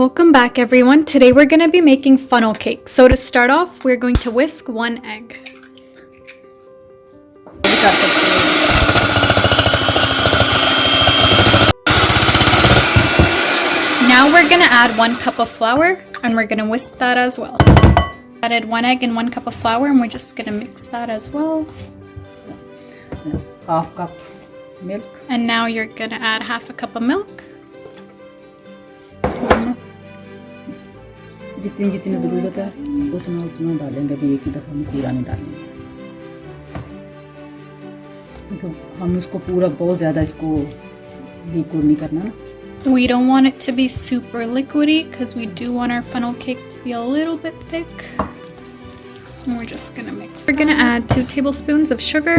Welcome back everyone. Today we're going to be making funnel cake. So to start off, we're going to whisk 1 egg. Now we're going to add 1 cup of flour and we're going to whisk that as well. Added 1 egg and 1 cup of flour and we're just going to mix that as well. Half cup milk. And now you're going to add half a cup of milk. जितनी जितनी ज़रूरत है उतना उतना डालेंगे, अभी एक ही दफ़ा में पूरा नहीं डालेंगे। तो हम इसको पूरा बहुत ज़्यादा इसको लिक्विड नहीं करना ना। We don't want it to be super liquidy because we do want our funnel cake to be a little bit thick. And we're just gonna mix. We're gonna add 2 tablespoons of sugar.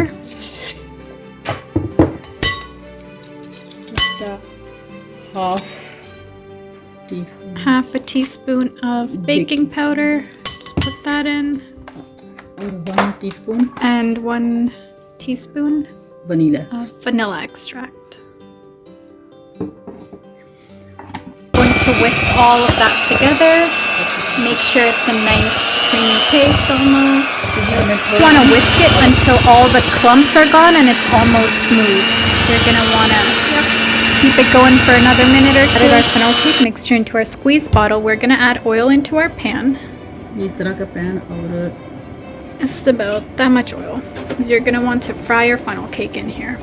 Half a teaspoon of baking powder. Just put that in. 1 teaspoon. And 1 teaspoon vanilla of vanilla extract. Going to whisk all of that together. Make sure it's a nice creamy paste almost. You want to whisk it until all the clumps are gone and it's almost smooth. You're going to want to keep it going for another minute or 2. Added our funnel cake mixture into our squeeze bottle. We're going to add oil into our pan. It's about that much oil. You're going to want to fry your funnel cake in here.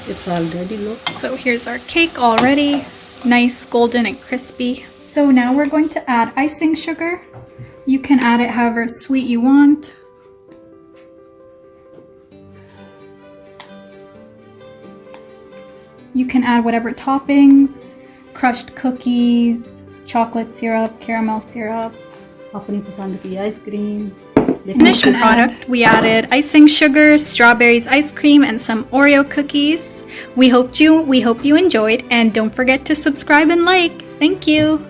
It's already low. So here's our cake already, nice golden and crispy. So now we're going to add icing sugar. You can add it however sweet you want. You can add whatever toppings, crushed cookies, chocolate syrup, caramel syrup. अपनी पसंद की ice cream. In this product, we added icing sugar, strawberries ice cream, and some Oreo cookies. We hope you enjoyed, and don't forget to subscribe and like. Thank you.